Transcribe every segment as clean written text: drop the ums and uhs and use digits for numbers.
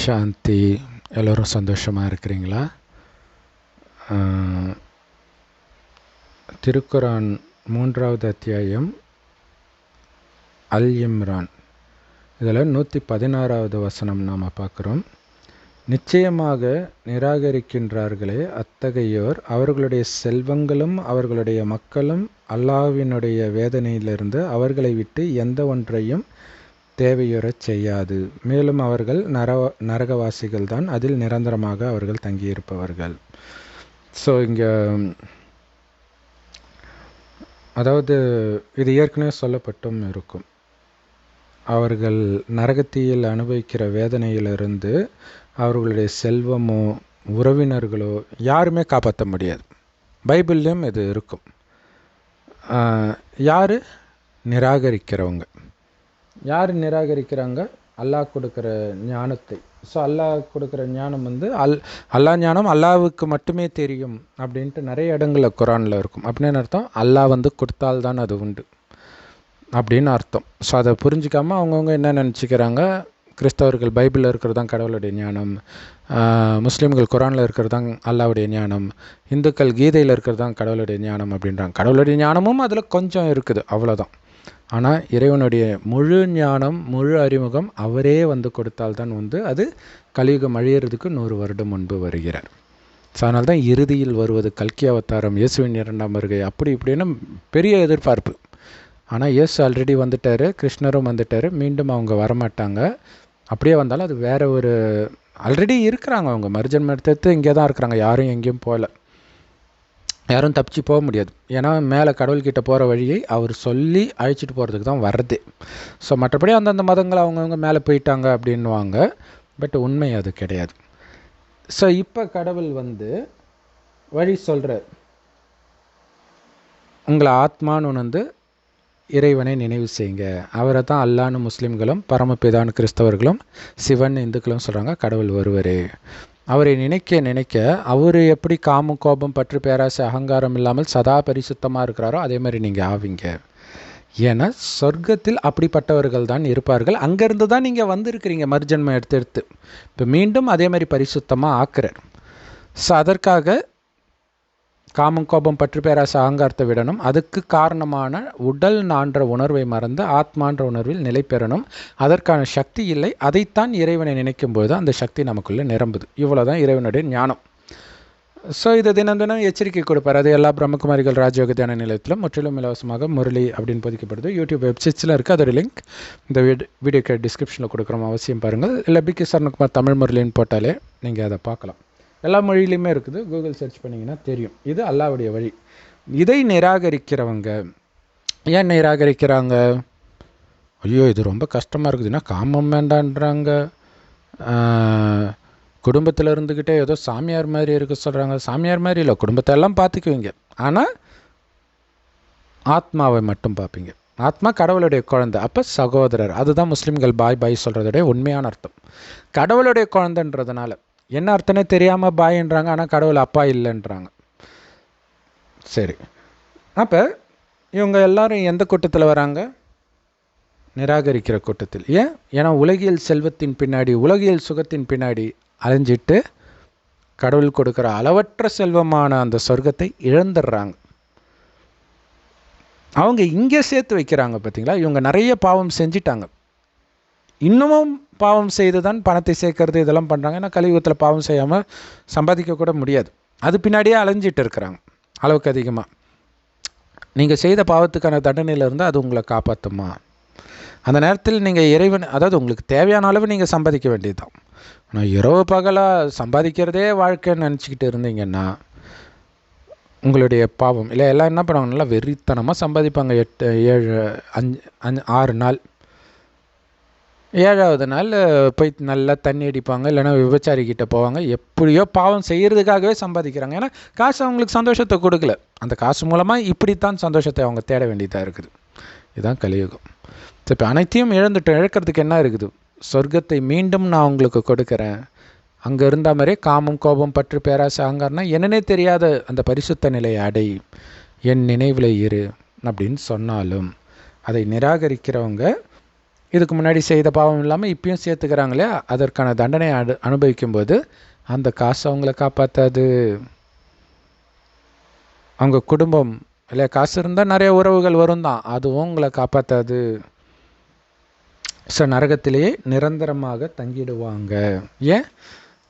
சாந்தி. எல்லோரும் சந்தோஷமாக இருக்கிறீங்களா? திருக்குரான் 3வது அத்தியாயம் அல் இம்ரான், இதில் 116வது வசனம் நாம் பார்க்குறோம். நிச்சயமாக நிராகரிக்கின்றார்களே அத்தகையோர் அவர்களுடைய செல்வங்களும் அவர்களுடைய மக்களும் அல்லாஹ்வினுடைய வேதனையிலிருந்து அவர்களை விட்டு எந்த ஒன்றையும் தேவையுறச் செய்யாது. மேலும் அவர்கள் நரகவாசிகள் தான், அதில் நிரந்தரமாக அவர்கள் தங்கியிருப்பவர்கள். ஸோ இங்கே அதாவது இது ஏற்கனவே சொல்லப்பட்டும் இருக்கும். அவர்கள் நரகத்தீயில் அனுபவிக்கிற வேதனையிலிருந்து அவர்களுடைய செல்வமோ உறவினர்களோ யாருமே காப்பாற்ற முடியாது. பைபிள்லேயும் இது இருக்கும். யார் நிராகரிக்கிறவங்க, யார் நிராகரிக்கிறாங்க? அல்லாஹ் கொடுக்குற ஞானத்தை. ஸோ அல்லாஹ் கொடுக்குற ஞானம் அல்லாஹ் ஞானம் அல்லாஹ்வுக்கு மட்டுமே தெரியும் அப்படின்ட்டு நிறைய இடங்களில் குரானில் இருக்கும். அப்படின்னு அர்த்தம் அல்லாஹ் கொடுத்தால்தான் அது உண்டு அப்படின்னு அர்த்தம். ஸோ அதை புரிஞ்சிக்காமல் அவங்கவுங்க என்ன நினச்சிக்கிறாங்க, கிறிஸ்தவர்கள் பைபிளில் இருக்கிறது தான் கடவுளுடைய ஞானம், முஸ்லீம்கள் குரானில் இருக்கிறது தான் அல்லாஹ்வுடைய ஞானம், இந்துக்கள் கீதையில் இருக்கிறது தான் கடவுளுடைய ஞானம் அப்படின்றாங்க. கடவுளுடைய ஞானமும் அதில் கொஞ்சம் இருக்குது, அவ்வளோதான். ஆனால் இறைவனுடைய முழு ஞானம், முழு அறிமுகம் அவரே கொடுத்தால்தான் அது கலியுகம் அழியறதுக்கு 100 வருடம் முன்பு வருகிறார். ஸோ அதனால தான் இறுதியில் வருவது கல்கி அவதாரம், இயேசுவின் 2ஆம் வருகை, அப்படி இப்படின்னு பெரிய எதிர்பார்ப்பு. ஆனால் இயேசு ஆல்ரெடி வந்துட்டார், கிருஷ்ணரும் வந்துட்டார், மீண்டும் அவங்க வரமாட்டாங்க. அப்படியே வந்தாலும் அது வேற ஒரு ஆல்ரெடி இருக்கிறாங்க, அவங்க மறுஜன்ம எடுத்து இங்கே தான் இருக்கிறாங்க, யாரும் எங்கேயும் போகல, யாரும் தப்பிச்சு போக முடியாது. ஏன்னா மேலே கடவுள்கிட்ட போகிற வழியை அவர் சொல்லி அழைச்சிட்டு போகிறதுக்கு தான் வர்றதே. ஸோ மற்றபடி அந்தந்த மதங்கள் அவங்கவுங்க மேலே போயிட்டாங்க அப்படின்வாங்க. பட் உண்மை அது கிடையாது. ஸோ இப்போ கடவுள் வழி சொல்கிறார். உங்களை ஆத்மான்னு உணர்ந்து இறைவனை நினைவு செய்யுங்க. அவரை தான் அல்லான்னு முஸ்லீம்களும், பரமபிதான்னு கிறிஸ்தவர்களும், சிவன் இந்துக்களும் சொல்கிறாங்க. கடவுள் ஒருவரே. அவரை நினைக்க நினைக்க அவர் எப்படி காமம், கோபம், பற்று, பேராசை, அகங்காரம் இல்லாமல் சதா பரிசுத்தமாக இருக்கிறாரோ அதே மாதிரி நீங்கள் ஆவீங்க. ஏன்னா சொர்க்கத்தில் அப்படிப்பட்டவர்கள் தான் இருப்பார்கள். அங்கேருந்து தான் நீங்கள் வந்திருக்கிறீங்க மறுஜன்மம் எடுத்து. இப்போ மீண்டும் அதே மாதிரி பரிசுத்தமாக ஆக்குறார். ஸோ அதற்காக காமம், கோபம், பற்று, பேராசை, அகங்காரத்தை விடணும். அதுக்கு காரணமான உடல் நான்ற உணர்வை மறந்து ஆத்மான்ற உணர்வில் நிலை பெறணும். அதற்கான சக்தி இல்லை. அதைத்தான் இறைவனை நினைக்கும் போது அந்த சக்தி நமக்குள்ளே நிரம்புது. இவ்வளோ தான் இறைவனுடைய ஞானம். ஸோ இதை தினம் தினம் எச்சரிக்கை கொடுப்பார். அது எல்லா பிரம்மகுமாரிகள் ராஜயோக தியான நிலையத்திலும் முற்றிலும் இலவசமாக முரளி அப்படின்னு பதிக்கப்படுது. யூடியூப் வெப்சைட்ஸில் இருக்குது, அதோட லிங்க் இந்த வீடியோக்கு டிஸ்கிரிப்ஷனில் கொடுக்குறோம், அவசியம் பாருங்கள். இல்லை பிகே சரண்குமார் தமிழ் முரளின்னு போட்டாலே நீங்கள் அதை பார்க்கலாம். எல்லா மொழியிலையுமே இருக்குது, கூகுள் சர்ச் பண்ணிங்கன்னா தெரியும். இது அல்லாஹ்வுடைய வழி. இதை நிராகரிக்கிறவங்க ஏன் நிராகரிக்கிறாங்க? ஐயோ இது ரொம்ப கஷ்டமாக இருக்குதுன்னா காமம் வேண்டான்றாங்க, குடும்பத்தில் இருந்துக்கிட்டே ஏதோ சாமியார் மாதிரி இருக்க சொல்கிறாங்க. சாமியார் மாதிரி இல்லை, குடும்பத்தை எல்லாம் பார்த்துக்குவீங்க, ஆனால் ஆத்மாவை மட்டும் பார்ப்பீங்க. ஆத்மா கடவுளுடைய குழந்தை, அப்போ சகோதரர். அதுதான் முஸ்லீம்கள் பாய் பாய் சொல்கிறதுடைய உண்மையான அர்த்தம். கடவுளுடைய குழந்தைன்றதுனால என்ன அர்த்தனே தெரியாமல் பாயின்றாங்க, ஆனால் கடவுள் அப்பா இல்லைன்றாங்க. சரி, அப்போ இவங்க எல்லாரும் எந்த கூட்டத்தில் வராங்க? நிராகரிக்கிற கூட்டத்தில். ஏன்னா உலகியல் செல்வத்தின் பின்னாடி, உலகியல் சுகத்தின் பின்னாடி அலைஞ்சிட்டு கடவுள் கொடுக்குற அளவற்ற செல்வமான அந்த சொர்க்கத்தை இழந்துடுறாங்க. அவங்க இங்கே சேர்த்து வைக்கிறாங்க. பார்த்தீங்களா, இவங்க நிறைய பாவம் செஞ்சிட்டாங்க, இன்னமும் பாவம் செய்து தான் பணத்தை சேர்க்கறது இதெல்லாம் பண்ணுறாங்க. ஏன்னா கலியுகத்தில் பாவம் செய்யாமல் சம்பாதிக்க கூட முடியாது. அது பின்னாடியே அலைஞ்சிட்டு இருக்கிறாங்க அளவுக்கு அதிகமாக. நீங்கள் செய்த பாவத்துக்கான தண்டனையில் இருந்தால் அது உங்களை காப்பாற்றுமா? அந்த நேரத்தில் நீங்கள் இறைவன், அதாவது உங்களுக்கு தேவையான அளவு நீங்கள் சம்பாதிக்க வேண்டியது தான். ஆனால் இரவு பகலாக சம்பாதிக்கிறதே வாழ்க்கைன்னு நினச்சிக்கிட்டு இருந்தீங்கன்னா உங்களுடைய பாவம் இல்லை. எல்லாம் என்ன பண்ணுவாங்க, நல்லா வெறித்தனமாக சம்பாதிப்பாங்க. 6 நாள், 7வது நாள் போய் நல்லா தண்ணி அடிப்பாங்க, இல்லைனா விபச்சாரிக்கிட்ட போவாங்க. எப்படியோ பாவம் செய்கிறதுக்காகவே சம்பாதிக்கிறாங்க. ஏன்னா காசு அவங்களுக்கு சந்தோஷத்தை கொடுக்கல. அந்த காசு மூலமாக இப்படித்தான் சந்தோஷத்தை அவங்க தேட வேண்டியதாக இருக்குது. இதுதான் கலியுகம். இப்போ அனைத்தையும் இழக்கிறதுக்கு என்ன இருக்குது? சொர்க்கத்தை மீண்டும் நான் உங்களுக்கு கொடுக்குறேன். அங்கே இருந்த மாதிரியே காமம், கோபம், பற்று, பேராசை, அகங்காரம்னா என்னன்னே தெரியாத அந்த பரிசுத்த நிலையை அடை, என் நினைவில் இரு அப்படின்னு சொன்னாலும் அதை நிராகரிக்கிறவங்க இதுக்கு முன்னாடி செய்த பாவம் இல்லாமல் இப்பயும் சேர்த்துக்கிறாங்க இல்லையா, அதற்கான தண்டனை அனுபவிக்கும்போது அந்த காசு அவங்கள காப்பாற்றாது. அவங்க குடும்பம் இல்லையா, காசு இருந்தால் நிறைய உறவுகள் வரும் தான், அதுவும் உங்களை காப்பாற்றாது. ஸோ நரகத்திலேயே நிரந்தரமாக தங்கிடுவாங்க. ஏன்?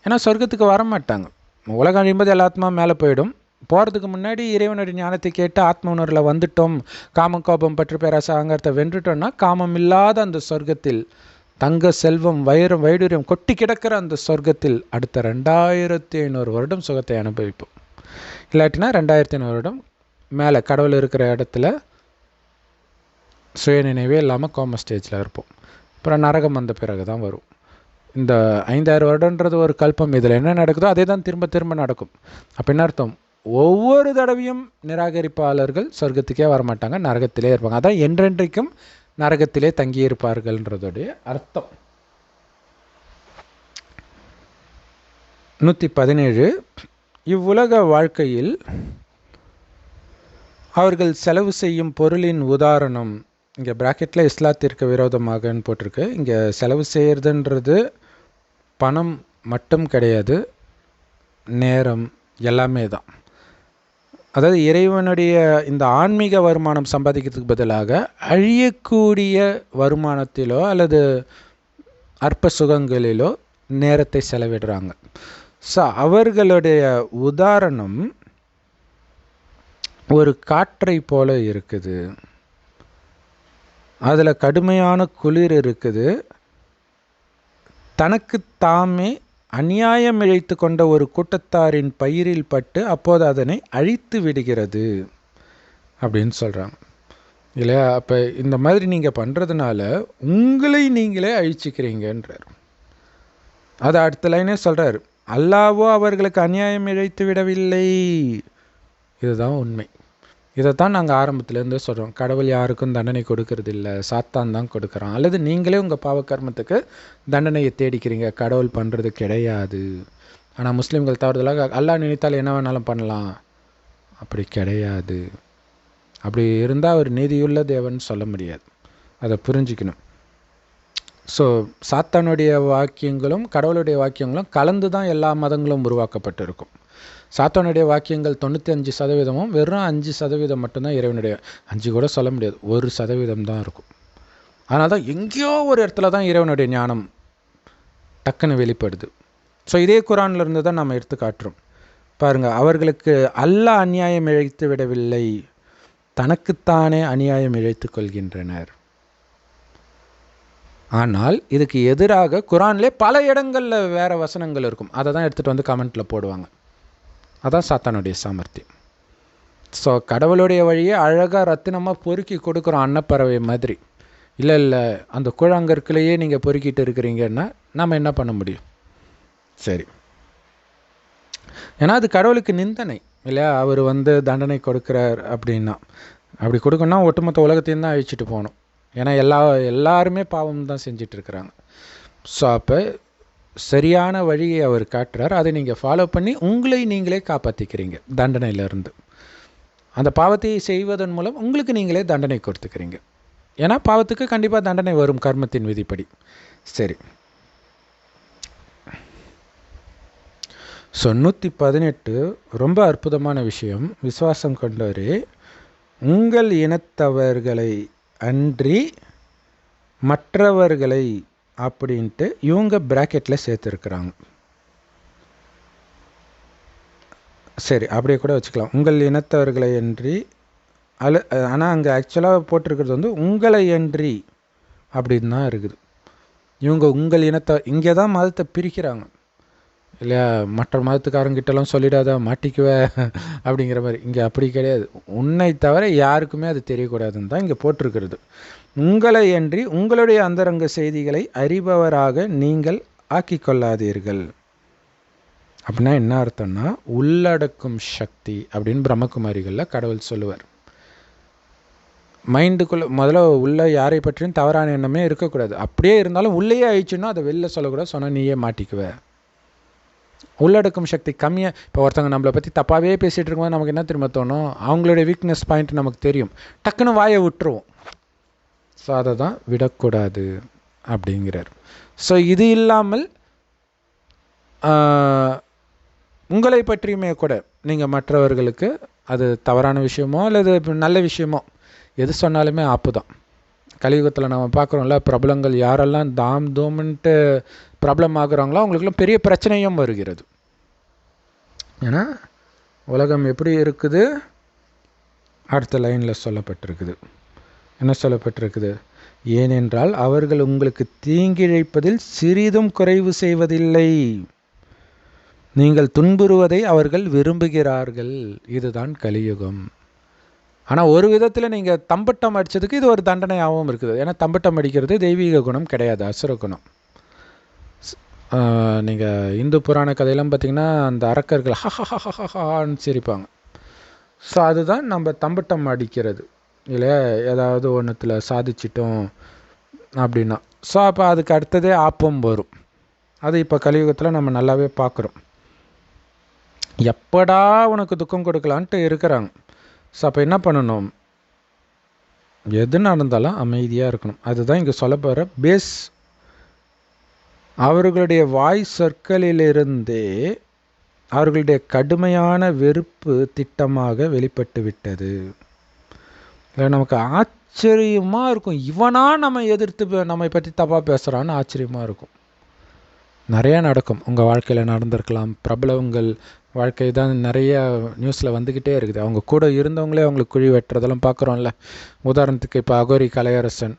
ஏன்னா சொர்க்கத்துக்கு வரமாட்டாங்க. உலகம் அழியும்போது எல்லா ஆத்மா மேலே போயிடும். போகிறதுக்கு முன்னாடி இறைவனுடைய ஞானத்தை கேட்டு ஆத்ம உணர்வில் வந்துட்டோம், காமம் கோபம் பற்று பேராசை அகங்காரத்தை வென்றுட்டோம்னா காமம் இல்லாத அந்த சொர்க்கத்தில், தங்க செல்வம் வைரம் வைடூரியம் கொட்டி கிடக்கிற அந்த சொர்க்கத்தில் அடுத்த 2500 வருடம் சுகத்தை அனுபவிப்போம். இல்லாட்டினா 2500 வருடம் மேலே கடவுள் இருக்கிற இடத்துல சுயநினைவே இல்லாமல் கோம ஸ்டேஜில் இருப்போம். அப்புறம் நரகம் வந்த பிறகு தான் வரும். இந்த 5000 வருடன்றது ஒரு கல்பம். இதில் என்ன நடக்குதோ அதே தான் திரும்ப திரும்ப நடக்கும். அப்போ என்ன அர்த்தம்? ஒவ்வொரு தடவையும் நிராகரிப்பாளர்கள் சொர்க்கத்துக்கே வரமாட்டாங்க, நரகத்திலே இருப்பாங்க. அதான் என்றென்றைக்கும் நரகத்திலே தங்கியிருப்பார்கள்ன்றதுடைய அர்த்தம். 117 இவ்வுலக வாழ்க்கையில் அவர்கள் செலவு செய்யும் பொருளின் உதாரணம். இங்கே பிராக்கெட்டில் இஸ்லாத்திற்கு விரோதமாகன்னு போட்டிருக்கு. இங்கே செலவு செய்கிறதுன்றது பணம் மட்டும் கிடையாது, நேரம் எல்லாமே தான். அதாவது இறைவனுடைய இந்த ஆன்மீக வருமானம் சம்பாதிக்கிறதுக்கு பதிலாக அழியக்கூடிய வருமானத்திலோ அல்லது அற்ப சுகங்களிலோ நேரத்தை செலவிடுறாங்க. ஸோ அவர்களுடைய உதாரணம் ஒரு காற்றை போல இருக்குது. அதில் கடுமையான குளிர் இருக்குது. தனக்கு தாமே அநியாயம் இழைத்து கொண்ட ஒரு கூட்டத்தாரின் பயிரில் பட்டு அப்போது அதனை அழித்து விடுகிறது அப்படின்னு சொல்கிறாங்க இல்லையா. அப்போ இந்த மாதிரி நீங்கள் பண்ணுறதுனால உங்களை நீங்களே அழிச்சிக்கிறீங்கன்றார். அது அடுத்த லைனே சொல்கிறார், அல்லாஹ்வோ அவர்களுக்கு அநியாயம் இழைத்து விடவில்லை. இதுதான் உண்மை. இதைத்தான் நாங்கள் ஆரம்பத்துலேருந்து சொல்கிறோம். கடவுள் யாருக்கும் தண்டனை கொடுக்கறது இல்லை, சாத்தான் தான் கொடுக்குறான். அல்லது நீங்களே உங்கள் பாவக்கர்மத்துக்கு தண்டனையை தேடிக்கிறீங்க, கடவுள் பண்ணுறது கிடையாது. ஆனால் முஸ்லீம்கள் தவறுதலாக அல்லாஹ் நினைத்தால் என்ன வேணாலும் பண்ணலாம், அப்படி கிடையாது. அப்படி இருந்தால் அவர் நீதியுள்ள தேவன் சொல்ல முடியாது. அதை புரிஞ்சிக்கணும். ஸோ சாத்தானுடைய வாக்கியங்களும் கடவுளுடைய வாக்கியங்களும் கலந்து தான் எல்லா மதங்களும் உருவாக்கப்பட்டிருக்கும். சாத்தானுடைய வாக்கியங்கள் 95% வெறும் 5% மட்டும்தான் இறைவனுடைய, 5 கூட சொல்ல முடியாது, 1% தான் இருக்கும். அதனால தான் எங்கேயோ ஒரு இடத்துல தான் இறைவனுடைய ஞானம் டக்குன்னு வெளிப்படுது. ஸோ இதே குரானில் இருந்து தான் நம்ம எடுத்து காட்டுறோம். பாருங்கள், அவர்களுக்கு அல்லாஹ் அநியாயம் இழைத்து விடவில்லை, தனக்குத்தானே அநியாயம் இழைத்து கொள்கின்றனர். ஆனால் இதுக்கு எதிராக குரான்லே பல இடங்களில் வேறு வசனங்கள் இருக்கும். அதை தான் எடுத்துகிட்டு வந்து கமெண்ட்டில் போடுவாங்க. அதான் சாத்தானுடைய சாமர்த்தியம். ஸோ கடவுளுடைய வழியை அழகாக ரத்தினமாக பொறுக்கி கொடுக்குறோம், அன்னப்பறவை மாதிரி. இல்லை அந்த கூழாங்கற்களையே நீங்கள் பொறுக்கிட்டு இருக்கிறீங்கன்னா நம்ம என்ன பண்ண முடியும்? சரி, ஏன்னா அது கடவுளுக்கு நிந்தனை இல்லையா. அவர் தண்டனை கொடுக்குறார் அப்படின்னா, அப்படி கொடுக்கணும்னா ஒட்டுமொத்த உலகத்தையும் தான் அழிச்சிட்டு போகணும். ஏன்னா எல்லாருமே பாவம் தான் செஞ்சிட்ருக்கிறாங்க. ஸோ அப்போ சரியான வழியை அவர் காட்டுறார். அதை நீங்கள் ஃபாலோ பண்ணி உங்களை நீங்களே காப்பாற்றிக்கிறீங்க தண்டனையிலேருந்து. அந்த பாவத்தை செய்வதன் மூலம் உங்களுக்கு நீங்களே தண்டனை கொடுத்துக்கிறீங்க. ஏன்னா பாவத்துக்கு கண்டிப்பாக தண்டனை வரும் கர்மத்தின் விதிப்படி. சரி, ஸோ 118 ரொம்ப அற்புதமான விஷயம். விசுவாசம் கொண்டவரே, உங்கள் இனத்தவர்களை அன்றி மற்றவர்களை அப்படின்ட்டு இவங்க பிராக்கெட்டில் சேர்த்துருக்குறாங்க. சரி, அப்படியே கூட வச்சுக்கலாம், உங்கள் இனத்தவர்களை அன்றி. ஆனால் அங்கே ஆக்சுவலாக போட்டிருக்கிறது உங்களை அன்றி அப்படின்னு தான் இருக்குது. இவங்க உங்கள் இனத்தை இங்கே தான் மதத்தை பிரிக்கிறாங்க இல்லையா. மற்ற மதத்துக்காரங்கிட்டலாம் சொல்லிடாத மாட்டிக்குவே அப்படிங்கிற மாதிரி. இங்கே அப்படி கிடையாது. உன்னை தவிர யாருக்குமே அது தெரியக்கூடாதுன்னு தான் இங்கே போட்டிருக்கிறது. உங்களை அன்றி உங்களுடைய அந்தரங்க செய்திகளை அறிபவராக நீங்கள் ஆக்கிக்கொள்ளாதீர்கள். அப்படின்னா என்ன அர்த்தம்னா, உள்ளடக்கும் சக்தி அப்படின்னு பிரம்மகுமாரிகளில் கடவுள் சொல்லுவார். மைண்டுக்குள்ளே முதல்ல உள்ள யாரை பற்றியும் தவறான எண்ணமே இருக்கக்கூடாது. அப்படியே இருந்தாலும் உள்ளேயே ஆயிடுச்சுன்னா அதை வெளில சொல்லக்கூடாது. சொன்னால் நீயே மாட்டிக்குவ. உள்ளடக்கும் சக்தி கம்மியாக. இப்போ ஒருத்தவங்க நம்மளை பற்றி தப்பாகவே பேசிகிட்டு இருக்கும்போது நமக்கு என்ன திரும்ப தோணும், அவங்களுடைய வீக்னஸ் பாயிண்ட் நமக்கு தெரியும், டக்குன்னு வாயை விட்டுருவோம். ஸோ அதை தான் விடக்கூடாது. அப்படிங்கிறார். ஸோ இது இல்லாமல் உங்களை பற்றியுமே கூட நீங்கள் மற்றவர்களுக்கு அது தவறான விஷயமோ அல்லது நல்ல விஷயமோ எது சொன்னாலுமே ஆப்பு தான். கலியுகத்தில் நம்ம பார்க்குறோம்ல, பிரபலங்கள் யாரெல்லாம் தாம் தூம்ன்ட்டு ப்ராப்ளம் ஆகுறாங்களோ அவங்களுக்குலாம் பெரிய பிரச்சனையும் வருகிறது. ஏன்னா உலகம் எப்படி இருக்குது, அடுத்த லைனில் சொல்லப்பட்டிருக்குது. என்ன சொல்லப்பட்டிருக்குது? ஏனென்றால் அவர்கள் உங்களுக்கு தீங்கிழைப்பதில் சிறிதும் குறைவு செய்வதில்லை, நீங்கள் துன்புறுவதை அவர்கள் விரும்புகிறார்கள். இதுதான் கலியுகம். ஆனால் ஒரு விதத்தில் நீங்கள் தம்பட்டம் அடித்ததுக்கு இது ஒரு தண்டனையாகவும் இருக்குது. ஏன்னா தம்பட்டம் அடிக்கிறது தெய்வீக குணம் கிடையாது, அசுர குணம். நீங்கள் இந்து புராண கதையெல்லாம் பார்த்திங்கன்னா அந்த அரக்கர்கள் ஹஹான்னு சிரிப்பாங்க. ஸோ அதுதான் நம்ம தம்பட்டம் அடிக்கிறது இல்லையா, ஏதாவது ஒன்றுத்தில் சாதிச்சிட்டோம் அப்படின்னா. ஸோ அப்போ அதுக்கு அடுத்ததே ஆப்பம் வரும். அது இப்போ கலியுகத்தில் நம்ம நல்லாவே பார்க்குறோம். எப்படா உனக்கு துக்கம் கொடுக்கலான்ட்டு இருக்கிறாங்க. ஸோ அப்போ என்ன பண்ணணும்? எது நடந்தாலும் அமைதியாக இருக்கணும். அதுதான் இங்கே சொல்ல போகிற பேஸ். அவர்களுடைய வாய் சொற்களிலிருந்தே அவர்களுடைய கடுமையான வெறுப்பு திட்டமாக வெளிப்பட்டு விட்டது. நமக்கு ஆச்சரியமாக இருக்கும், இவனா நம்ம எதிர்த்து நம்மை பற்றி தப்பாக பேசுகிறான்னு ஆச்சரியமாக இருக்கும். நிறையா நடக்கும், உங்கள் வாழ்க்கையில் நடந்திருக்கலாம். பிரபலங்கள் வாழ்க்கை தான் நிறைய நியூஸில் வந்துக்கிட்டே இருக்குது. அவங்க கூட இருந்தவங்களே அவங்களுக்கு குழி வெட்டுறதெல்லாம் பார்க்குறோம்ல. உதாரணத்துக்கு இப்போ அகோரி கலையரசன்,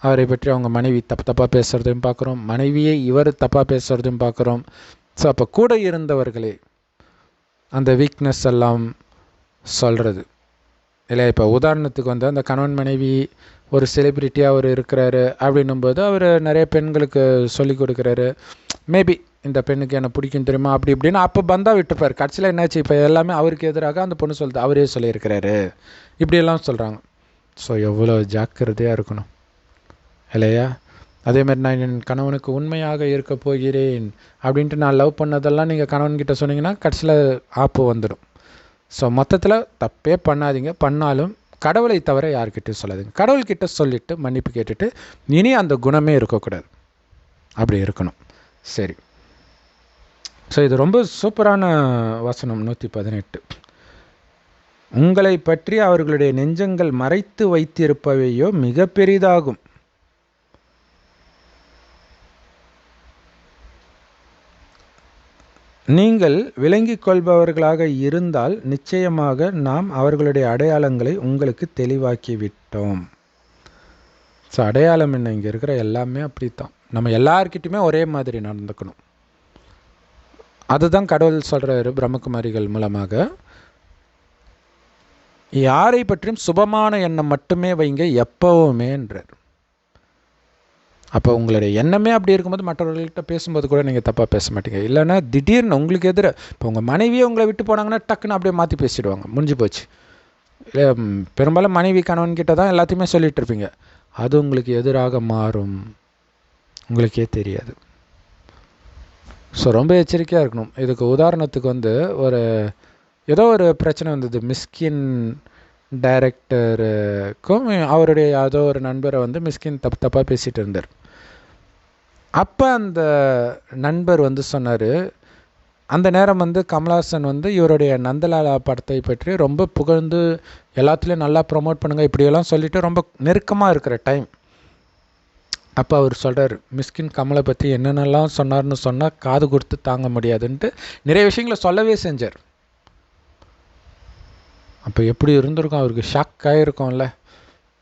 அவரை பற்றி அவங்க மனைவி தப்பாக பேசுகிறதையும் பார்க்குறோம், மனைவியை இவர் தப்பாக பேசுகிறதையும் பார்க்குறோம். ஸோ அப்போ கூட இருந்தவர்களே அந்த வீக்னஸ் எல்லாம் சொல்கிறது இல்லை. இப்போ உதாரணத்துக்கு வந்து அந்த கணவன் மனைவி ஒரு செலிப்ரிட்டியாக அவர் இருக்கிறாரு அப்படின்னும்போது அவர் நிறைய பெண்களுக்கு சொல்லி கொடுக்குறாரு. மேபி இந்த பெண்ணுக்கு என்ன பிடிக்கும் தெரியுமா அப்படி இப்படின்னு அப்போ பந்தா விட்டுப்பார். கடைசியில் என்னாச்சு, இப்போ எல்லாமே அவருக்கு எதிராக அந்த பொண்ணு சொல்லுது, அவரே சொல்லியிருக்கிறாரு இப்படியெல்லாம் சொல்கிறாங்க. ஸோ எவ்வளோ ஜாக்கிரதையாக இருக்கணும் இல்லையா? அதேமாதிரி நான் என் கணவனுக்கு உண்மையாக இருக்க போகிறேன் அப்படின்ட்டு நான் லவ் பண்ணதெல்லாம் நீங்கள் கணவன்கிட்ட சொன்னீங்கன்னா கடைசியில் ஆப்பு வந்துடும். ஸோ மொத்தத்தில் தப்பே பண்ணாதீங்க. பண்ணாலும் கடவுளை தவிர யார்கிட்டையும் சொல்லாதீங்க. கடவுள்கிட்ட சொல்லிவிட்டு மன்னிப்பு கேட்டுட்டு இனி அந்த குணமே இருக்கக்கூடாது, அப்படி இருக்கணும். சரி, ஸோ இது ரொம்ப சூப்பரான வசனம் 118. உங்களை பற்றி அவர்களுடைய நெஞ்சங்கள் மறைத்து வைத்திருப்பவையோ மிக பெரிதாகும். நீங்கள் விளங்கிக் கொள்பவர்களாக இருந்தால் நிச்சயமாக நாம் அவர்களுடைய அடையாளங்களை உங்களுக்கு தெளிவாக்கிவிட்டோம். ஸோ அடையாளம் என்ன? இங்கே இருக்கிற எல்லாமே அப்படித்தான். நம்ம எல்லார்கிட்டையுமே ஒரே மாதிரி நடந்துக்கணும். அதுதான் கடவுள் சொல்கிறாரு பிரம்மகுமாரிகள் மூலமாக. யாரை பற்றியும் சுபமான எண்ணம் மட்டுமே வைங்க எப்பவுமேன்றார். அப்போ உங்களுடைய எண்ணமே அப்படி இருக்கும்போது மற்றவர்கள்கிட்ட பேசும்போது கூட நீங்கள் தப்பாக பேச மாட்டீங்க. இல்லைன்னா திடீர்னு உங்களுக்கு எதிராக இப்போ உங்கள் மனைவியை உங்களை விட்டு போனாங்கன்னா டக்குன்னு அப்படியே மாற்றி பேசிடுவாங்க, முடிஞ்சு போச்சு. இல்லை, பெரும்பாலும் மனைவி கணவன்கிட்ட தான் எல்லாத்தையுமே சொல்லிகிட்டு இருப்பீங்க. அது உங்களுக்கு எதிராக மாறும், உங்களுக்கே தெரியாது. ஸோ ரொம்ப எச்சரிக்கையாக இருக்கணும். இதுக்கு உதாரணத்துக்கு வந்து ஏதோ ஒரு பிரச்சனை வந்தது. மிஸ்கின் டைரக்டருக்கும் அவருடைய ஏதோ ஒரு நண்பரை வந்து மிஸ்கின் தப்பாக பேசிகிட்டு இருந்தார். அப்போ அந்த நண்பர் வந்து சொன்னார், அந்த நேரம் வந்து கமல்ஹாசன் வந்து இவருடைய நந்தலாலா படத்தை பற்றி ரொம்ப புகழ்ந்து எல்லாத்துலேயும் நல்லா ப்ரொமோட் பண்ணுங்கள் இப்படியெல்லாம் சொல்லிவிட்டு ரொம்ப நெருக்கமாக இருக்கிற டைம். அப்போ அவர் சொல்கிறார், மிஸ்கின் கமலை பற்றி என்னென்னலாம் சொன்னார்னு சொன்னால் காது கொடுத்து தாங்க முடியாதுன்ட்டு நிறைய விஷயங்களை சொல்லவே செஞ்சார். அப்போ எப்படி இருந்திருக்கும், அவருக்கு ஷாக் ஆகிருக்கும்ல.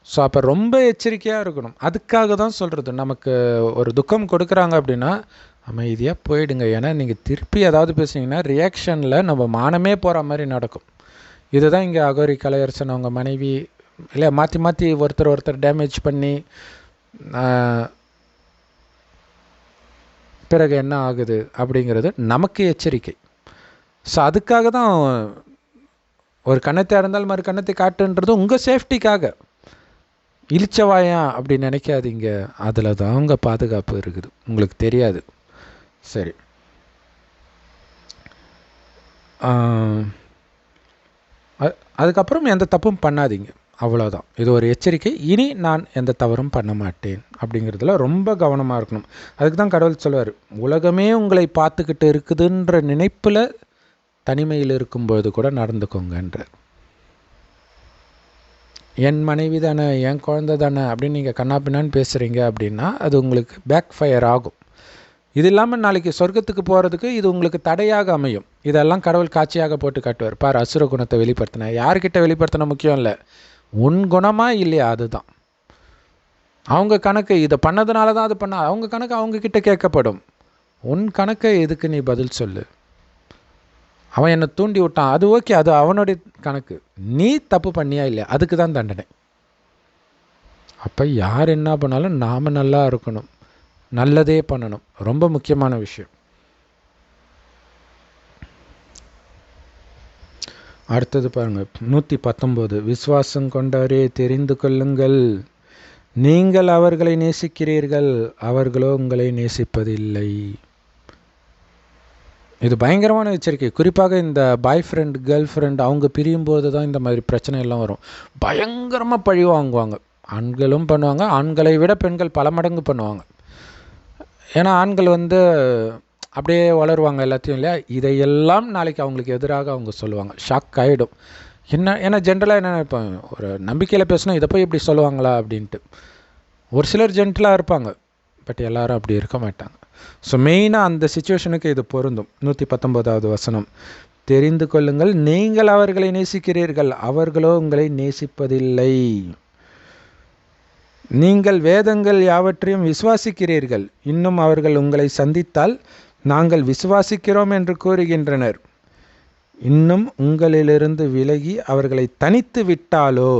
ஸோ அப்போ ரொம்ப எச்சரிக்கையாக இருக்கணும். அதுக்காக தான் சொல்கிறது, நமக்கு ஒரு துக்கம் கொடுக்குறாங்க அப்படின்னா அமைதியாக போயிடுங்க. ஏன்னா நீங்கள் திருப்பி ஏதாவது பேசுனீங்கன்னா ரியாக்ஷனில் நம்ம மானமே போகிற மாதிரி நடக்கும். இதுதான் இங்கே அகோரி கலையரசன் அவங்க மனைவி இல்லை மாற்றி மாற்றி ஒருத்தர் டேமேஜ் பண்ணி பிறகு என்ன ஆகுது அப்படிங்கிறது நமக்கு எச்சரிக்கை. ஸோ அதுக்காக தான் ஒரு கண்ணத்தை இருந்தால் மறு கண்ணத்தை காட்டுன்றது உங்கள் சேஃப்டிக்காக. இழிச்சவாயா அப்படி நினைக்காதீங்க, அதில் தான் உங்கள் பாதுகாப்பு இருக்குது, உங்களுக்கு தெரியாது. சரி, அதுக்கப்புறம் எந்த தப்பும் பண்ணாதீங்க. அவ்வளோதான். இது ஒரு எச்சரிக்கை. இனி நான் எந்த தவறும் பண்ண மாட்டேன் அப்படிங்கிறதுல ரொம்ப கவனமாக இருக்கணும். அதுக்கு தான் கடவுள் சொல்வார், உலகமே உங்களை பார்த்துக்கிட்டு இருக்குதுன்ற நினைப்பில் தனிமையில் இருக்கும்பொழுது கூட நடந்துக்கோங்கன்றார். என் மனைவி தானே, என் குழந்தை தானே அப்படின்னு நீங்கள் கண்ணாப்பின்னான்னு பேசுகிறீங்க அப்படின்னா அது உங்களுக்கு பேக் ஃபயர் ஆகும். இது இல்லாமல் நாளைக்கு சொர்க்கத்துக்கு போகிறதுக்கு இது உங்களுக்கு தடையாக அமையும். இதெல்லாம் கடவுள் காட்சியாக போட்டு காட்டுவார். பார், அசுர குணத்தை வெளிப்படுத்தின, யார்கிட்ட வெளிப்படுத்தின முக்கியம் இல்லை, உன் குணமாக இல்லையா அதுதான். அவங்க கணக்கு இதை பண்ணதுனால தான் அது பண்ண, அவங்க கணக்கு அவங்கக்கிட்ட கேட்கப்படும். உன் கணக்கை எதுக்கு நீ பதில் சொல்லு. அவன் என்னை தூண்டி விட்டான், அது ஓகே, அது அவனுடைய கணக்கு. நீ தப்பு பண்ணியா இல்லையா, அதுக்கு தான் தண்டனை. அப்போ யார் என்ன பண்ணாலும் நாம் நல்லா இருக்கணும், நல்லதே பண்ணணும். ரொம்ப முக்கியமான விஷயம். அடுத்தது பாருங்கள், 119. விசுவாசம் கொண்டாரே தெரிந்து கொள்ளுங்கள், நீங்கள் அவர்களை நேசிக்கிறீர்கள், அவர்களோ உங்களை நேசிப்பதில்லை. இது பயங்கரமான எச்சரிக்கை. குறிப்பாக இந்த பாய் ஃப்ரெண்ட் கேர்ள் ஃப்ரெண்ட் அவங்க பிரியும் போது தான் இந்த மாதிரி பிரச்சனை எல்லாம் வரும். பயங்கரமாக பழி வாங்குவாங்க. ஆண்களும் பண்ணுவாங்க, ஆண்களை விட பெண்கள் பல மடங்கு பண்ணுவாங்க. ஏன்னா ஆண்கள் அப்படியே வளருவாங்க எல்லாத்தையும் இல்லையா. இதையெல்லாம் நாளைக்கு அவங்களுக்கு எதிராக அவங்க சொல்லுவாங்க. ஷாக் ஆகிடும். ஏன்னா ஜென்ரலாக என்ன நினைப்பேன், ஒரு நம்பிக்கையில் பேசணும், இதை போய் இப்படி சொல்லுவாங்களா அப்படின்ட்டு. ஒரு சிலர் ஜென்டலாக இருப்பாங்க, பட் எல்லாரும் அப்படி இருக்க மாட்டாங்க. ஸோ மெயினாக அந்த சிச்சுவேஷனுக்கு இது பொருந்தும். 119வது வசனம், தெரிந்து கொள்ளுங்கள், நீங்கள் அவர்களை நேசிக்கிறீர்கள், அவர்களோ உங்களை நேசிப்பதில்லை. நீங்கள் வேதங்கள் யாவற்றையும் விசுவாசிக்கிறீர்கள், இன்னும் அவர்கள் உங்களை சந்தித்தால் நாங்கள் விசுவாசிக்கிறோம் என்று கூறுகின்றனர். இன்னும் உங்களிலிருந்து விலகி அவர்களை தனித்து விட்டாலோ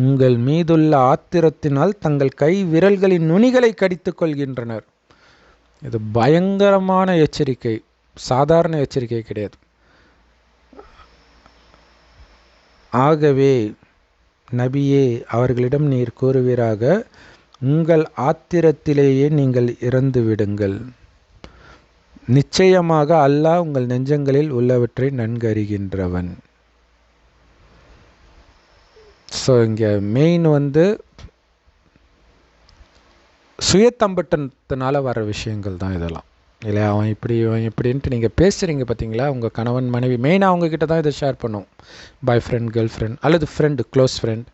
உங்கள் மீதுள்ள ஆத்திரத்தினால் தங்கள் கை விரல்களின் நுனிகளை கடித்து கொள்கின்றனர். இது பயங்கரமான எச்சரிக்கை, சாதாரண எச்சரிக்கை கிடையாது. ஆகவே நபியே, அவர்களிடம் நீர் கூறுவீராக, உங்கள் ஆத்திரத்திலேயே நீங்கள் இறந்து விடுங்கள். நிச்சயமாக அல்லாஹ் உங்கள் நெஞ்சங்களில் உள்ளவற்றை நன்கறிகின்றவன். ஸோ இங்கே மெயின் சுயத்தம்பட்டத்தினால வர விஷயங்கள் தான் இதெல்லாம் இல்லை. அவன் இப்படி இவன் இப்படின்ட்டு நீங்கள் பேசுகிறீங்க பார்த்தீங்களா, உங்கள் கணவன் மனைவி மெயினாக அவங்கக்கிட்ட தான் இதை ஷேர் பண்ணும். பாய் ஃப்ரெண்ட் கேர்ள் ஃப்ரெண்ட் அல்லது ஃப்ரெண்டு க்ளோஸ் ஃப்ரெண்ட்,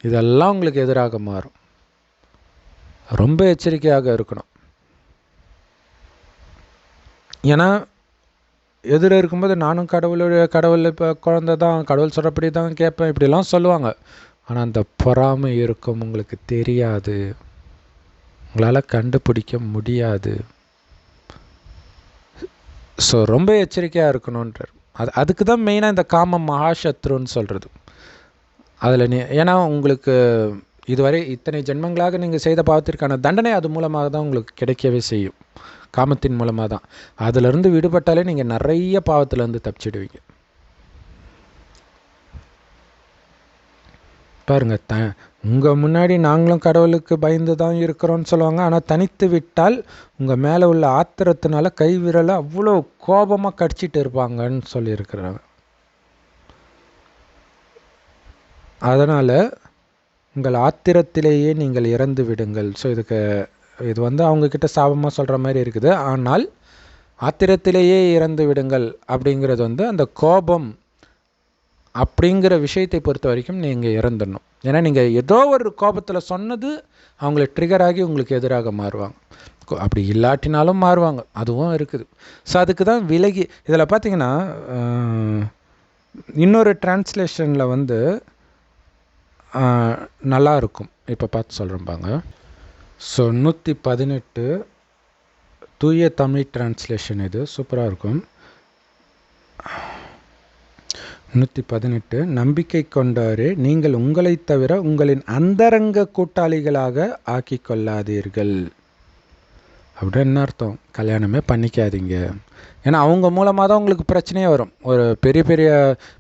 இதெல்லாம் உங்களுக்கு எதிராக மாறும். ரொம்ப எச்சரிக்கையாக இருக்கணும். ஏன்னா எதிர இருக்கும்போது நானும் கடவுள் இப்போ குழந்தை தான், கடவுள் சொல்கிறபடி தான் கேட்பேன், இப்படிலாம் சொல்லுவாங்க. ஆனால் அந்த பொறாமை இருக்கும், உங்களுக்கு தெரியாது, உங்களால் கண்டுபிடிக்க முடியாது. ஸோ ரொம்ப எச்சரிக்கையாக இருக்கணுன்றார். அதுக்கு தான் மெயினாக இந்த காமம் மகாசத்ருன்னு சொல்கிறது. அதில் ஏன்னா உங்களுக்கு இதுவரை இத்தனை ஜென்மங்களாக நீங்கள் செய்த பாவத்திற்கான தண்டனை அது மூலமாக தான் உங்களுக்கு கிடைக்கவே செய்யும், காமத்தின் மூலமாக தான். அதிலிருந்து விடுபட்டாலே நீங்கள் நிறைய பாவத்திலேருந்து தப்பிச்சிடுவீங்க. பாருங்கள், உங்கள் முன்னாடி நாங்களும் கடவுளுக்கு பயந்து தான் இருக்கிறோன்னு சொல்லுவாங்க. ஆனால் தனித்து விட்டால் உங்கள் மேலே உள்ள ஆத்திரத்தினால கை விரலை அவ்வளோ கோபமாக கடிச்சிட்டு இருப்பாங்கன்னு சொல்லியிருக்கிறாங்க. அதனால் உங்கள் ஆத்திரத்திலேயே நீங்கள் இறந்து விடுங்கள். ஸோ இது அவங்கக்கிட்ட சாபமாக சொல்கிற மாதிரி இருக்குது. ஆனால் ஆத்திரத்திலேயே இறந்து விடுங்கள் அப்படிங்கிறது அந்த கோபம் அப்படிங்கிற விஷயத்தை பொறுத்த வரைக்கும் நீங்கள் இறந்துடணும். ஏன்னா நீங்கள் ஏதோ ஒரு கோபத்தில் சொன்னது அவங்கள ட்ரிகர் ஆகி உங்களுக்கு எதிராக மாறுவாங்க. அப்படி இல்லாட்டினாலும் மாறுவாங்க, அதுவும் இருக்குது. ஸோ அதுக்கு தான் விலகி. இதில் பார்த்தீங்கன்னா இன்னொரு டிரான்ஸ்லேஷனில் நல்லா இருக்கும், இப்போ பார்த்து சொல்கிறேன்பாங்க. ஸோ 118 தூய தமிழ் டிரான்ஸ்லேஷன், இது சூப்பராக இருக்கும். 118 நம்பிக்கை கொண்டாரே, நீங்கள் உங்களை தவிர உங்களின் அந்தரங்க கூட்டாளிகளாக ஆக்கி கொள்ளாதீர்கள். அப்படின்னு என்ன அர்த்தம்? கல்யாணமே பண்ணிக்காதீங்க. ஏன்னா அவங்க மூலமாக தான் உங்களுக்கு பிரச்சனையே வரும். ஒரு பெரிய பெரிய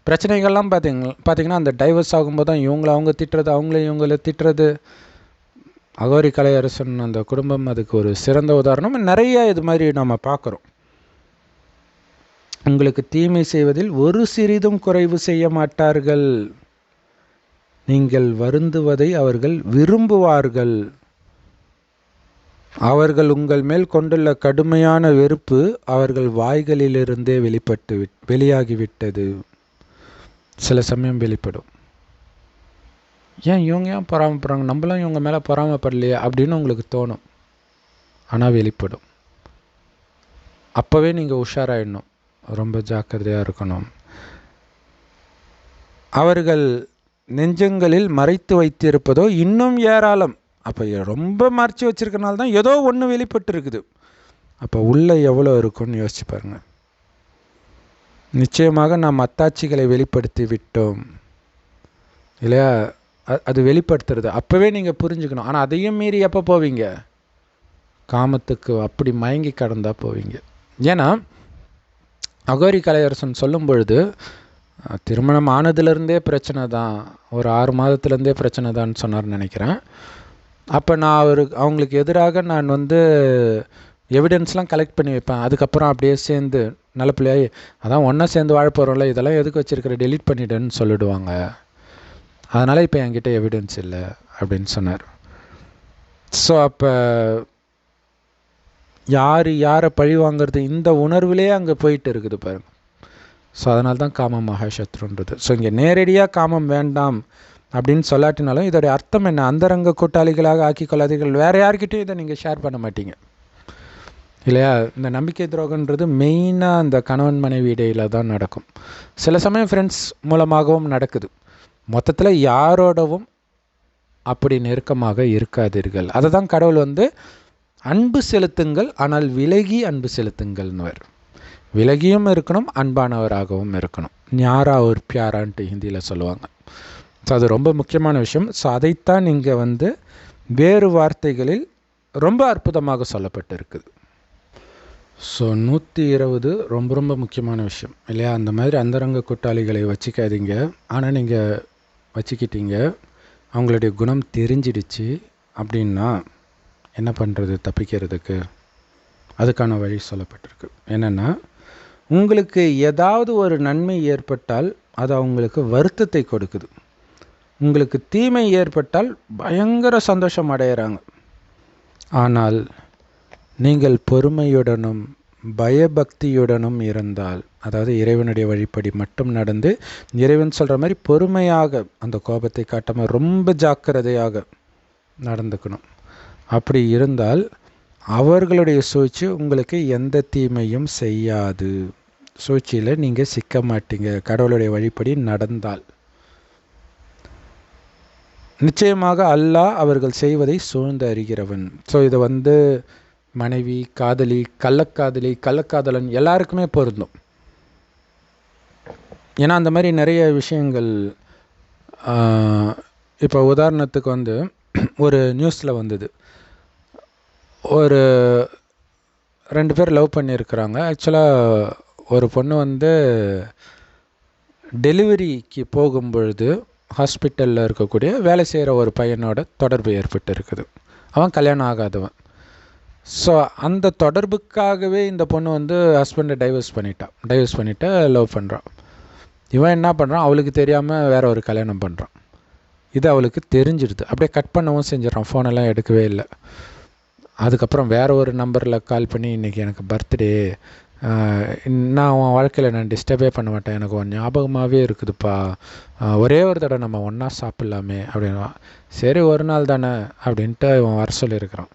பிரச்சனைகள்லாம் பார்த்தீங்கன்னா அந்த டைவர்ஸ் ஆகும்போது தான் அவங்க திட்டுறது, இவங்கள திட்டுறது. அகோரி கலையரசன் அந்த குடும்பம் அதுக்கு ஒரு சிறந்த உதாரணம். நிறைய இது மாதிரி நம்ம பார்க்குறோம். உங்களுக்கு தீமை செய்வதில் ஒரு சிறிதும் குறைவு செய்ய மாட்டார்கள். நீங்கள் வருந்துவதை அவர்கள் விரும்புவார்கள். அவர்கள் உங்கள் மேல் கொண்டுள்ள கடுமையான வெறுப்பு அவர்கள் வாய்களிலிருந்தே வெளியாகிவிட்டது. சில சமயம் வெளிப்படும். ஏன் இவங்க ஏன் பொறாமப்படுறாங்க, நம்மளாம் இவங்க மேலே பொறாமப்படலையே அப்படின்னு உங்களுக்கு தோணும். ஆனால் வெளிப்படும். அப்போவே நீங்கள் உஷாராயிடணும், ரொம்ப ஜாக்கிரதையாக இருக்கணும். அவர்கள் நெஞ்சங்களில் மறைத்து வைத்திருப்பதோ இன்னும் ஏராளம். அப்போ ரொம்ப மறைச்சி வச்சிருக்கனால தான் ஏதோ ஒன்று வெளிப்பட்டு இருக்குது. அப்போ உள்ளே எவ்வளோ இருக்குன்னு யோசிச்சு பாருங்கள். நிச்சயமாக நாம் அத்தாட்சிகளை வெளிப்படுத்தி விட்டோம் இல்லையா? அது வெளிப்படுத்துறது அப்போவே நீங்கள் புரிஞ்சுக்கணும். ஆனால் அதையும் மீறி எப்போ போவீங்க? காமத்துக்கு அப்படி மயங்கி கடந்தா போவீங்க. ஏன்னா அகோரி கலையரசன் சொல்லும் பொழுது திருமணம் ஆனதுலேருந்தே பிரச்சனை தான், ஒரு 6 மாதத்துலேருந்தே பிரச்சனை தான் சொன்னார்னு நினைக்கிறேன். அப்போ நான் அவங்களுக்கு எதிராக நான் எவிடன்ஸ்லாம் கலெக்ட் பண்ணி வைப்பேன். அதுக்கப்புறம் அப்படியே சேர்ந்து நல்ல பிள்ளையாய் அதான் ஒன்றா சேர்ந்து வாழ போகிறோம்ல, இதெல்லாம் எதுக்கு வச்சுருக்கிற, டெலீட் பண்ணிவிடுன்னு சொல்லிடுவாங்க. அதனால் இப்போ என்கிட்ட எவிடன்ஸ் இல்லை அப்படின்னு சொன்னார். ஸோ அப்போ யாரை பழி வாங்கிறது, இந்த உணர்விலே அங்கே போயிட்டு இருக்குது பாருங்கள். ஸோ அதனால தான் காமம் மகாசத்ருன்றது. ஸோ இங்கே நேரடியாக காமம் வேண்டாம் அப்படின்னு சொல்லாட்டினாலும் இதோடைய அர்த்தம் என்ன? அந்தரங்க கூட்டாளிகளாக ஆக்கி கொள்ளாதீர்கள். வேறு யார்கிட்டையும் இதை நீங்கள் ஷேர் பண்ண மாட்டீங்க இல்லையா? இந்த நம்பிக்கை துரோகன்றது மெயினாக அந்த கணவன் மனைவி இடையில் தான் நடக்கும். சில சமயம் ஃப்ரெண்ட்ஸ் மூலமாகவும் நடக்குது. மொத்தத்தில் யாரோடவும் அப்படி நெருக்கமாக இருக்காதீர்கள். அதை தான் கடவுள் அன்பு செலுத்துங்கள், ஆனால் விலகி அன்பு செலுத்துங்கள்னுவர். விலகியும் இருக்கணும், அன்பானவராகவும் இருக்கணும். ஞாரா ஒரு பியாரான்ட்டு ஹிந்தியில் சொல்லுவாங்க. ஸோ அது ரொம்ப முக்கியமான விஷயம். ஸோ அதைத்தான் இங்கே வேறு வார்த்தைகளில் ரொம்ப அற்புதமாக சொல்லப்பட்டிருக்குது. ஸோ 120 ரொம்ப ரொம்ப முக்கியமான விஷயம் இல்லையா? அந்த மாதிரி அந்தரங்க கூட்டாளிகளை வச்சுக்காதீங்க. ஆனால் நீங்கள் வச்சுக்கிட்டீங்க, அவங்களுடைய குணம் தெரிஞ்சிடுச்சு அப்படின்னா என்ன பண்ணுறது தப்பிக்கிறதுக்கு? அதுக்கான வழி சொல்லப்பட்டிருக்கு. என்னென்னா, உங்களுக்கு ஏதாவது ஒரு நன்மை ஏற்பட்டால் அது அவங்களுக்கு வருத்தத்தை கொடுக்குது. உங்களுக்கு தீமை ஏற்பட்டால் பயங்கர சந்தோஷம் அடைகிறாங்க. ஆனால் நீங்கள் பொறுமையுடனும் பயபக்தியுடனும் இருந்தால், அதாவது இறைவனுடைய வழிப்படி மட்டும் நடந்து இறைவன் சொல்கிற மாதிரி பொறுமையாக அந்த கோபத்தை காட்டாமல் ரொம்ப ஜாக்கிரதையாக நடந்துக்கணும். அப்படி இருந்தால் அவர்களுடைய சூழ்ச்சி உங்களுக்கு எந்த தீமையும் செய்யாது. சூழ்ச்சியில் நீங்கள் சிக்க மாட்டீங்க கடவுளுடைய வழிப்படி நடந்தால். நிச்சயமாக அல்லாஹ் அவர்கள் செய்வதை சூழ்ந்து அறிகிறவன். ஸோ இதை மனைவி, காதலி, கள்ளக்காதலன் எல்லாருக்குமே பொருந்தும். ஏன்னா அந்த மாதிரி நிறைய விஷயங்கள். இப்போ உதாரணத்துக்கு ஒரு நியூஸில் வந்தது, ஒரு 2 பேர் லவ் பண்ணியிருக்கிறாங்க. ஆக்சுவலாக ஒரு பொண்ணு டெலிவரிக்கு போகும்பொழுது ஹாஸ்பிட்டலில் இருக்கக்கூடிய வேலை செய்கிற ஒரு பையனோட தொடர்பு ஏற்பட்டு இருக்குது. அவன் கல்யாணம் ஆகாதவன். ஸோ அந்த தொடர்புக்காகவே இந்த பொண்ணு ஹஸ்பண்டை டைவர்ஸ் பண்ணிவிட்டு லவ் பண்ணுறான். இவன் என்ன பண்ணுறான், அவளுக்கு தெரியாமல் வேற ஒரு கல்யாணம் பண்ணுறான். இது அவளுக்கு தெரிஞ்சிடுது. அப்படியே கட் பண்ணவும் செஞ்சிடறான், ஃபோனெல்லாம் எடுக்கவே இல்லை. அதுக்கப்புறம் வேறு ஒரு நம்பரில் கால் பண்ணி, இன்றைக்கி எனக்கு பர்த்டே, நான் உன் வாழ்க்கையில் நான் டிஸ்டர்பே பண்ண மாட்டேன், எனக்கு உன் ஞாபகமாகவே இருக்குதுப்பா, ஒரே ஒரு தடவை நம்ம ஒன்றா சாப்பிட்லாமே அப்படின்னா. சரி ஒரு நாள் தானே அப்படின்ட்டு இவன் வர சொல்லியிருக்கிறான்.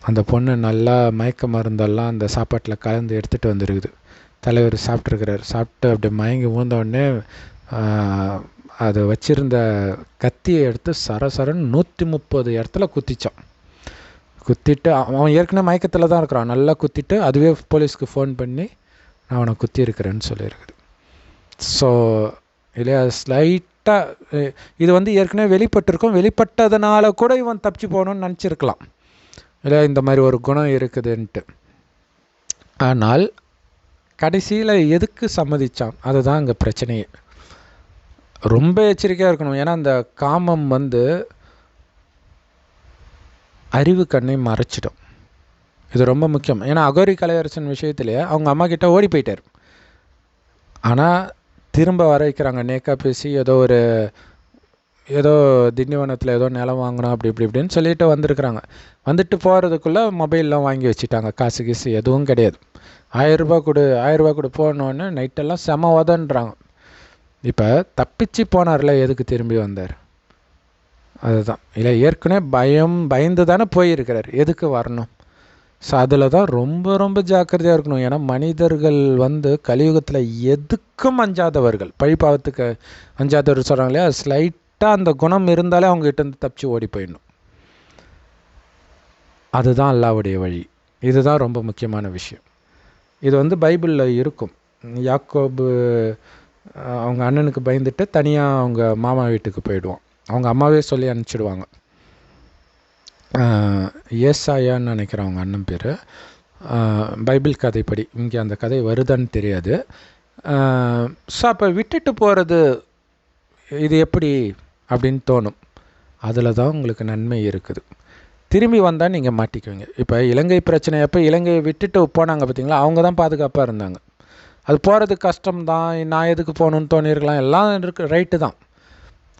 அந்த பொண்ணு நல்லா மயக்க மருந்தெல்லாம் அந்த சாப்பாட்டில் கலந்து எடுத்துகிட்டு வந்துருக்குது. தலைவர் சாப்பிட்ருக்கிறார். சாப்பிட்டு அப்படி மயங்கி ஊழ்ந்தவுடனே அதை வச்சுருந்த கத்தியை எடுத்து சரசரன்னு 130 இடத்துல குத்திச்சான். குத்திட்டு அவன் ஏற்கனவே மயக்கத்தில் தான் இருக்கிறான். நல்லா குத்திட்டு அதுவே போலீஸ்க்கு ஃபோன் பண்ணி நான் அவனை குத்தி இருக்கிறேன்னு சொல்லியிருக்குது. ஸோ இல்லையா, ஸ்லைட்டாக இது ஏற்கனவே வெளிப்பட்டிருக்கும். வெளிப்பட்டதுனால கூட இவன் தப்பிச்சு போகணுன்னு நினச்சிருக்கலாம் இல்லையா, இந்த மாதிரி ஒரு குணம் இருக்குதுன்ட்டு. ஆனால் கடைசியில் எதுக்கு சம்மதிச்சான்? அதுதான் அங்கே பிரச்சனையே. ரொம்ப எச்சரிக்கையாக இருக்கணும். ஏன்னா அந்த காமம் அறிவு கண்ணை மறைச்சிடும். இது ரொம்ப முக்கியம். ஏன்னா அகோரி கலையரசன் விஷயத்திலேயே அவங்க அம்மா கிட்ட ஓடி போயிட்டார். ஆனால் திரும்ப வர வைக்கிறாங்க, நேக்கா பேசி ஏதோ ஒரு ஏதோ திண்டிவனத்தில் ஏதோ நிலம் வாங்கணும் அப்படி இப்படின்னு சொல்லிட்டு வந்திருக்கிறாங்க. வந்துட்டு போகிறதுக்குள்ளே மொபைல்லாம் வாங்கி வச்சுட்டாங்க. காசு கீசு எதுவும் கிடையாது. 1000 ரூபா கொடு போனோன்னு நைட்டெல்லாம் செம உதன்றாங்க. இப்போ தப்பிச்சு போனார்ல, எதுக்கு திரும்பி வந்தார்? அதுதான். இல்லை, ஏற்கனவே பயந்து தானே போயிருக்கிறார், எதுக்கு வரணும்? ஸோ அதில் தான் ரொம்ப ரொம்ப ஜாக்கிரதையாக இருக்கணும். ஏன்னா மனிதர்கள் கலியுகத்தில் எதுக்கும் அஞ்சாதவர்கள், பழிப்பாவத்துக்கு அஞ்சாதவர் சொல்கிறாங்க இல்லையா, ஸ்லைட்டாக அந்த குணம் இருந்தாலே அவங்ககிட்ட இருந்து தப்பிச்சு ஓடி போயிடணும். அதுதான் அல்லாஹ்வுடைய வழி. இதுதான் ரொம்ப முக்கியமான விஷயம். இது பைபிளில் இருக்கும். யாக்கோபு அவங்க அண்ணனுக்கு பயந்துட்டு தனியாக அவங்க மாமா வீட்டுக்கு போயிடுவான். அவங்க அம்மாவே சொல்லி அனுப்பிச்சிடுவாங்க. ஏசாயான்னு நினைக்கிறேன் அவங்க அண்ணன் பேர். பைபிள் கதைப்படி இங்கே அந்த கதை வருதான்னு தெரியாது. ஸோ அப்போ விட்டுட்டு போகிறது இது எப்படி அப்படின்னு தோணும். அதில் தான் உங்களுக்கு நன்மை இருக்குது. திரும்பி வந்தால் நீங்கள் மாட்டிக்குவீங்க. இப்போ இலங்கை பிரச்சனை அப்போ இலங்கையை விட்டுட்டு போனாங்க பார்த்தீங்களா, அவங்க தான் பாதுகாப்பாக இருந்தாங்க. அது போகிறது கஷ்டம்தான், நான் எதுக்கு போகணுன்னு தோணியிருக்கலாம், எல்லாம் இருக்குது, ரைட்டு தான்.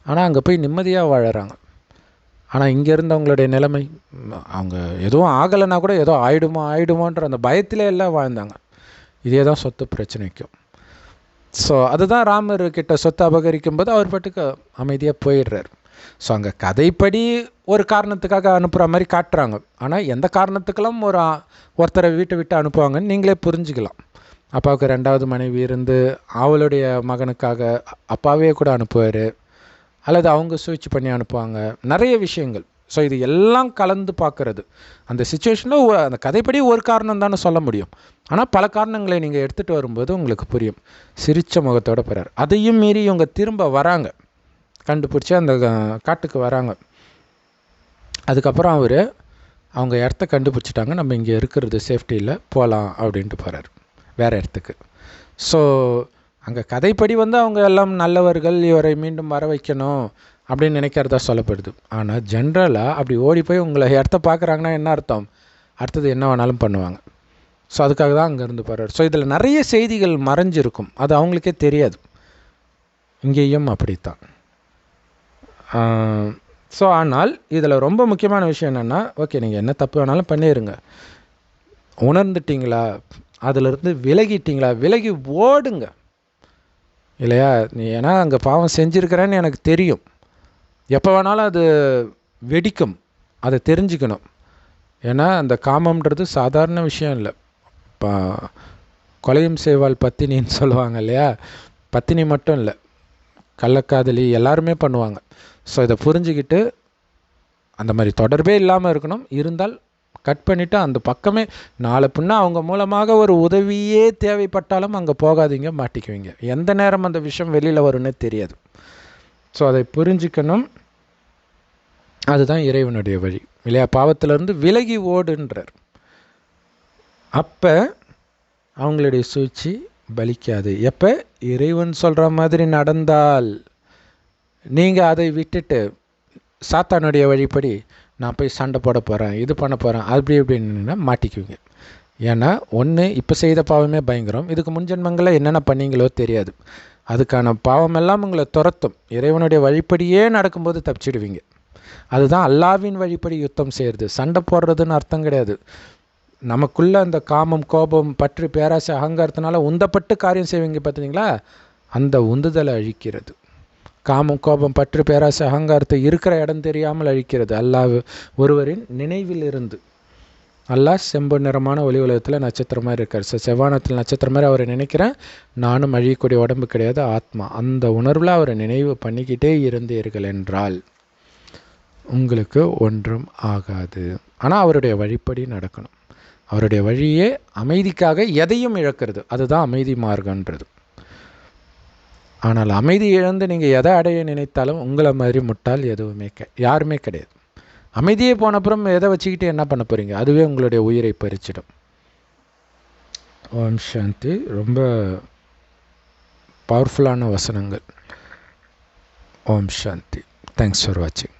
ஆனால் அங்கே போய் நிம்மதியாக வாழறாங்க. ஆனால் இங்கே இருந்தவங்களுடைய நிலைமை, அவங்க எதுவும் ஆகலைன்னா கூட ஏதோ ஆயிடுமோன்ற அந்த பயத்திலே எல்லாம் வாழ்ந்தாங்க. இதே தான் சொத்து பிரச்சனைக்கும். ஸோ அதுதான் ராமர் கிட்ட சொத்து அபகரிக்கும் போது அவர் பாட்டுக்கு அமைதியாக போயிடுறார். ஸோ அங்கே கதைப்படி ஒரு காரணத்துக்காக அனுப்புகிற மாதிரி காட்டுறாங்க. ஆனால் எந்த காரணத்துக்கெல்லாம் ஒருத்தரை வீட்டை விட்டு அனுப்புவாங்கன்னு நீங்களே புரிஞ்சுக்கலாம். அப்பாவுக்கு 2வது மனைவி இருந்து அவளுடைய மகனுக்காக அப்பாவே கூட அனுப்புவார், அல்லது அவங்க சுவிட்ச் பண்ணி அனுப்புவாங்க, நிறைய விஷயங்கள். ஸோ இது எல்லாம் கலந்து பார்க்குறது. அந்த சுச்சுவேஷனில் அந்த கதைப்படி ஒரு காரணம் தானே சொல்ல முடியும். ஆனால் பல காரணங்களை நீங்கள் எடுத்துகிட்டு வரும்போது உங்களுக்கு புரியும். சிரித்த முகத்தோடு போகிறார். அதையும் மீறி இவங்க திரும்ப வராங்க, கண்டுபிடிச்சி அந்த காட்டுக்கு வராங்க. அதுக்கப்புறம் அவங்க இடத்த கண்டுபிடிச்சிட்டாங்க, நம்ம இங்கே இருக்கிறது சேஃப்டியில் போகலாம் அப்படின்ட்டு போகிறார் வேறு இடத்துக்கு. ஸோ அங்கே கதைப்படி அவங்க எல்லாம் நல்லவர்கள், இவரை மீண்டும் வர வைக்கணும் அப்படின்னு நினைக்கிறதா சொல்லப்படுது. ஆனால் ஜென்ரலாக அப்படி ஓடி போய் உங்களை இடத்த பார்க்குறாங்கன்னா என்ன அர்த்தம்? அடுத்தது என்ன வேணாலும் பண்ணுவாங்க. ஸோ அதுக்காக தான் அங்கேருந்து போகிறார். ஸோ இதில் நிறைய செய்திகள் மறைஞ்சிருக்கும், அது அவங்களுக்கே தெரியாது. இங்கேயும் அப்படித்தான். ஸோ ஆனால் இதில் ரொம்ப முக்கியமான விஷயம் என்னென்னா, ஓகே நீங்கள் என்ன தப்பு வேணாலும் பண்ணிடுங்க, உணர்ந்துட்டிங்களா, அதிலிருந்து விலகிட்டிங்களா, விலகி ஓடுங்க இல்லையா? ஏன்னா அங்கே பாவம் செஞ்சுருக்கிறேன்னு எனக்கு தெரியும், எப்போ வேணாலும் அது வெடிக்கும், அதை தெரிஞ்சுக்கணும். ஏன்னா அந்த காமம்ன்றது சாதாரண விஷயம் இல்லை. கொலையும் செய்வாள் பத்தினின்னு சொல்லுவாங்க இல்லையா, பத்தினி மட்டும் இல்லை, கள்ளக்காதலி எல்லாருமே பண்ணுவாங்க. ஸோ இதை புரிஞ்சுக்கிட்டு அந்த மாதிரி தொடர்பே இல்லாமல் இருக்கணும். இருந்தால் கட் பண்ணிவிட்டு அந்த பக்கமே நாளை பின்னா அவங்க மூலமாக ஒரு உதவியே தேவைப்பட்டாலும் அங்கே போகாதீங்க, மாட்டிக்குவீங்க. எந்த நேரம் அந்த விஷயம் வெளியில் வரும்னே தெரியாது. ஸோ அதை புரிஞ்சுக்கணும். அதுதான் இறைவனுடைய வழி இல்லையா? பாவத்திலிருந்து விலகி ஓடுன்றார். அப்போ அவங்களுடைய சூழ்ச்சி பலிக்காது. எப்போ இறைவன் சொல்கிற மாதிரி நடந்தால், நீங்கள் அதை விட்டுட்டு சாத்தானுடைய வழிப்படி நான் போய் சண்டை போட போகிறேன், இது பண்ண போகிறேன், அப்படி இப்படின்னா மாட்டிக்குவீங்க. ஏன்னா ஒன்று, இப்போ செய்த பாவமே பயங்கரம், இதுக்கு முன்ஜென்மங்களில் என்னென்ன பண்ணீங்களோ தெரியாது, அதுக்கான பாவமெல்லாம் உங்களை துரத்தும். இறைவனுடைய வழிப்படியே நடக்கும்போது தப்பிச்சிடுவீங்க. அதுதான் அல்லாவின் வழிப்படி யுத்தம் செய்கிறது. சண்டை போடுறதுன்னு அர்த்தம் கிடையாது. நமக்குள்ளே அந்த காமம், கோபம், பற்று, பேராசை, அகங்காரத்தினால உந்தப்பட்டு காரியம் செய்வீங்க பார்த்தீங்களா, அந்த உந்துதலை அழிக்கிறது. காமம், கோபம், பற்று, பேராசை, அகங்காரத்தை இருக்கிற இடம் தெரியாமல் அழிக்கிறது அல்லாஹ் ஒருவரின் நினைவில் இருந்து. அல்லாஹ் செம்பு நிறமான ஒளி உலகத்தில் நட்சத்திரம் மாதிரி இருக்கார். செவ்வானத்தில் நட்சத்திரம் மாதிரி அவரை நினைக்கிறேன். நானும் அழியக்கூடிய உடம்பு கிடையாது, ஆத்மா. அந்த உணர்வில் அவரை நினைவு பண்ணிக்கிட்டே இருந்தீர்கள் என்றால் உங்களுக்கு ஒன்றும் ஆகாது. ஆனால் அவருடைய வழிப்படி நடக்கணும். அவருடைய வழியே அமைதிக்காக எதையும் இழக்கிறது, அதுதான் அமைதி மார்க்கன்றது. ஆனால் அமைதி இழந்து நீங்கள் எதை அடைய நினைத்தாலும் உங்களை மாதிரி முட்டாள் எதுவுமே யாருமே கிடையாது. அமைதியே போன அப்புறம் எதை வச்சுக்கிட்டு என்ன பண்ண போகிறீங்க? அதுவே உங்களுடைய உயிரை பறிச்சிடும். ஓம் சாந்தி. ரொம்ப பவர்ஃபுல்லான வசனங்கள். ஓம் சாந்தி. தேங்க்ஸ் ஃபார் வாட்சிங்.